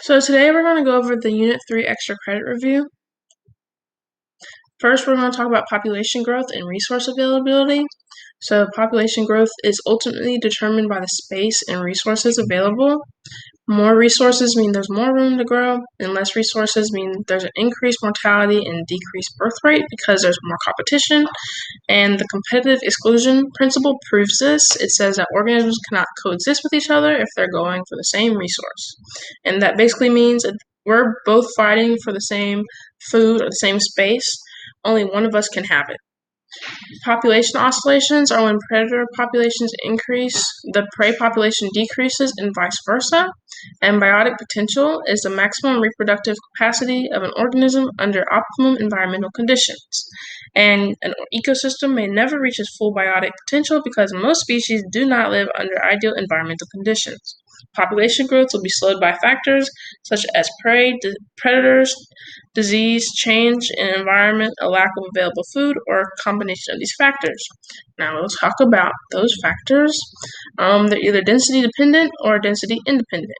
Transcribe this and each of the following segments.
So today we're going to go over the Unit 3 extra credit review. First, we're going to talk about population growth and resource availability. So population growth is ultimately determined by the space and resources available. More resources mean there's more room to grow, and less resources mean there's an increased mortality and decreased birth rate because there's more competition. And the competitive exclusion principle proves this. It says that organisms cannot coexist with each other if they're going for the same resource. And that basically means that we're both fighting for the same food or the same space. Only one of us can have it. Population oscillations are when predator populations increase, the prey population decreases, and vice versa. And biotic potential is the maximum reproductive capacity of an organism under optimum environmental conditions. And an ecosystem may never reach its full biotic potential because most species do not live under ideal environmental conditions. Population growth will be slowed by factors such as prey, predators, disease, change in environment, a lack of available food, or a combination of these factors. Now let's talk about those factors. They're either density dependent or density independent.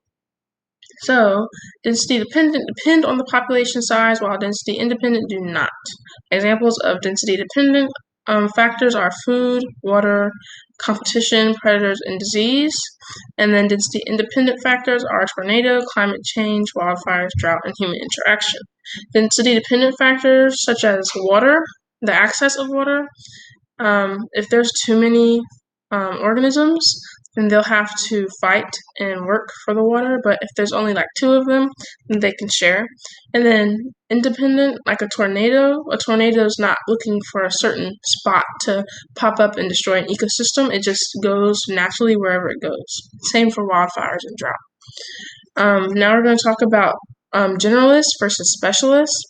So, density dependent depend on the population size, while density independent do not. Examples of density dependent factors are food, water, competition, predators, and disease. And then density independent factors are tornado, climate change, wildfires, drought, and human interaction. Density dependent factors such as water, the access of water. If there's too many organisms, then they'll have to fight and work for the water. But if there's only like two of them, then they can share. And then independent, like a tornado is not looking for a certain spot to pop up and destroy an ecosystem. It just goes naturally wherever it goes. Same for wildfires and drought. Now we're going to talk about generalists versus specialists.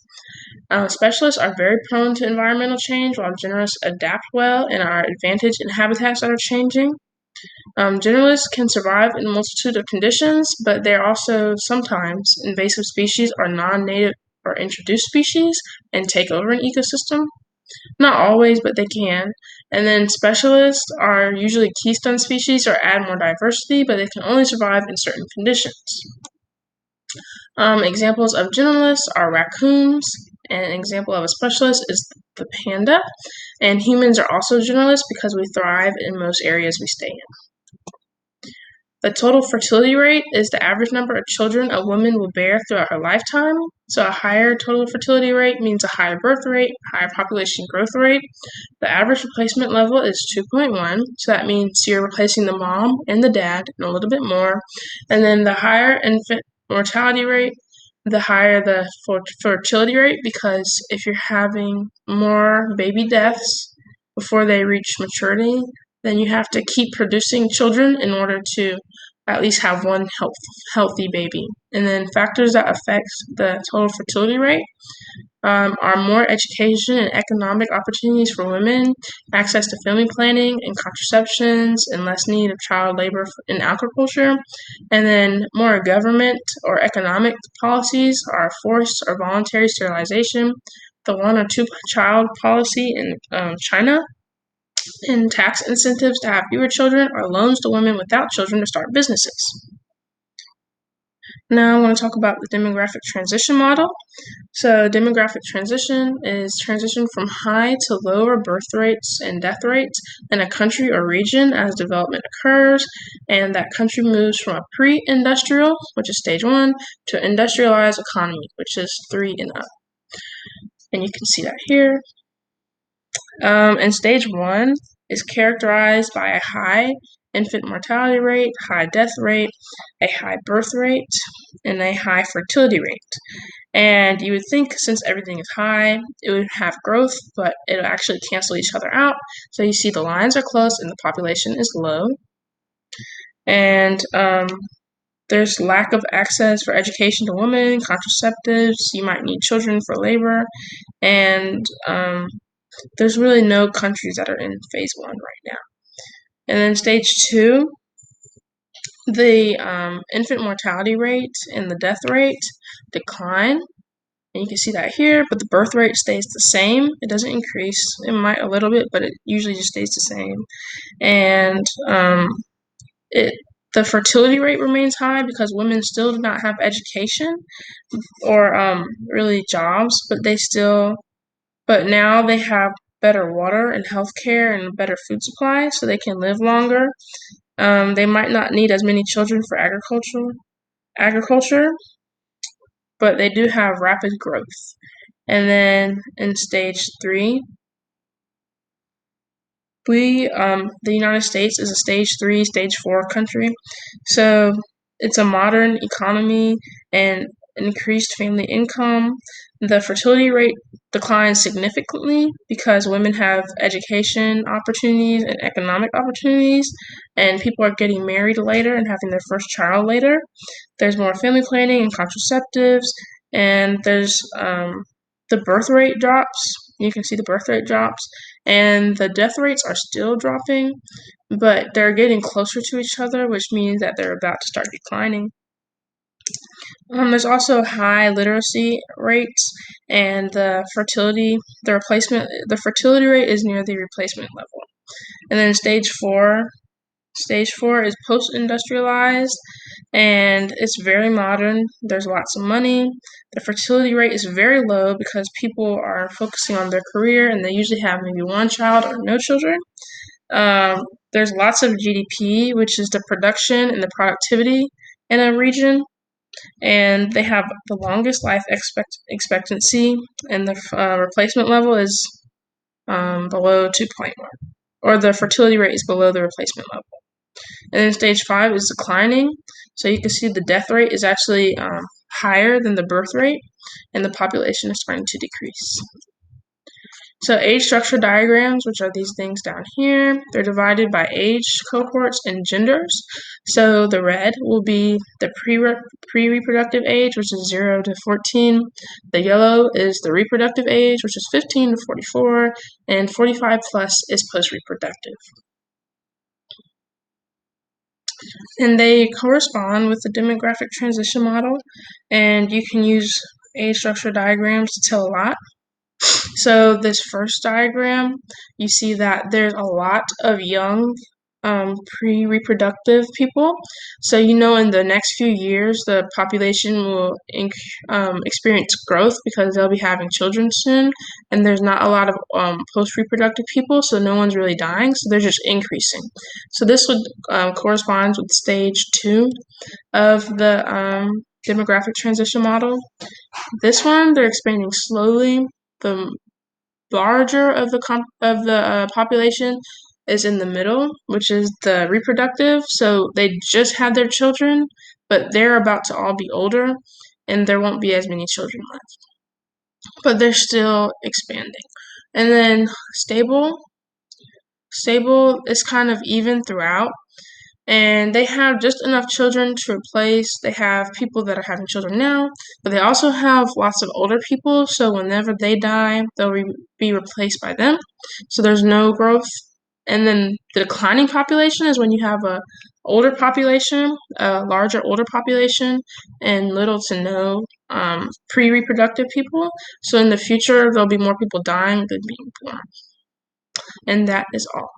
Specialists are very prone to environmental change, while generalists adapt well and are advantaged in habitats that are changing. Generalists can survive in a multitude of conditions, but they're also sometimes invasive species or non-native or introduced species and take over an ecosystem. Not always, but they can. And then specialists are usually keystone species or add more diversity, but they can only survive in certain conditions. Examples of generalists are raccoons, and an example of a specialist is the panda. And humans are also generalists because we thrive in most areas we stay in. The total fertility rate is the average number of children a woman will bear throughout her lifetime. So a higher total fertility rate means a higher birth rate, higher population growth rate. The average replacement level is 2.1, so that means you're replacing the mom and the dad and a little bit more. And then the higher infant mortality rate, the higher the fertility rate, because if you're having more baby deaths before they reach maturity, then you have to keep producing children in order to at least have one healthy baby. And then factors that affect the total fertility rate are more education and economic opportunities for women, access to family planning and contraceptions, and less need of child labor in agriculture. And then more government or economic policies are forced or voluntary sterilization, the one or two child policy in China, and tax incentives to have fewer children, or loans to women without children to start businesses. Now I want to talk about the demographic transition model. So demographic transition is transition from high to lower birth rates and death rates in a country or region as development occurs, and that country moves from a pre-industrial, which is stage 1, to an industrialized economy, which is 3 and up. And you can see that here. And stage 1 is characterized by a high infant mortality rate, high death rate, a high birth rate, and a high fertility rate. And you would think since everything is high, it would have growth, but it'll actually cancel each other out. So you see the lines are close and the population is low. And there's lack of access for education to women, contraceptives, you might need children for labor, and there's really no countries that are in phase 1 right now. And then stage 2, the infant mortality rate and the death rate decline. And you can see that here, but the birth rate stays the same. It doesn't increase. It might a little bit, but it usually just stays the same. And The fertility rate remains high because women still do not have education or really jobs, but now they have better water and healthcare and better food supply, so they can live longer. They might not need as many children for agriculture, but they do have rapid growth. And then in stage 3, the United States is a stage 3, stage 4 country. So it's a modern economy and increased family income. The fertility rate declines significantly because women have education opportunities and economic opportunities, and people are getting married later and having their first child later. There's more family planning and contraceptives, and there's the birth rate drops. You can see the birth rate drops, and the death rates are still dropping, but they're getting closer to each other, which means that they're about to start declining. There's also high literacy rates, and the fertility rate is near the replacement level. And then Stage 4 is post-industrialized, and it's very modern. There's lots of money. The fertility rate is very low because people are focusing on their career, and they usually have maybe one child or no children. There's lots of GDP, which is the production and the productivity in a region, and they have the longest life expectancy, and the replacement level is below 2.1, or the fertility rate is below the replacement level. And then stage 5 is declining, so you can see the death rate is actually higher than the birth rate, and the population is starting to decrease. So age structure diagrams, which are these things down here, they're divided by age cohorts and genders. So the red will be the pre-reproductive age, which is 0 to 14. The yellow is the reproductive age, which is 15 to 44, and 45 plus is post-reproductive. And they correspond with the demographic transition model, and you can use age structure diagrams to tell a lot. So this first diagram, you see that there's a lot of young pre-reproductive people. So in the next few years, the population will experience growth because they'll be having children soon, and there's not a lot of post-reproductive people, so no one's really dying, so they're just increasing. So this would correspond with stage 2 of the demographic transition model. This one, they're expanding slowly. The larger of the population is in the middle, which is the reproductive. So they just had their children, but they're about to all be older, and there won't be as many children left. But they're still expanding. And then stable is kind of even throughout. And they have just enough children to replace. They have people that are having children now, but they also have lots of older people, so whenever they die, they'll be replaced by them. So there's no growth. And then the declining population is when you have a larger older population, and little to no pre-reproductive people. So in the future, there'll be more people dying than being born. And that is all.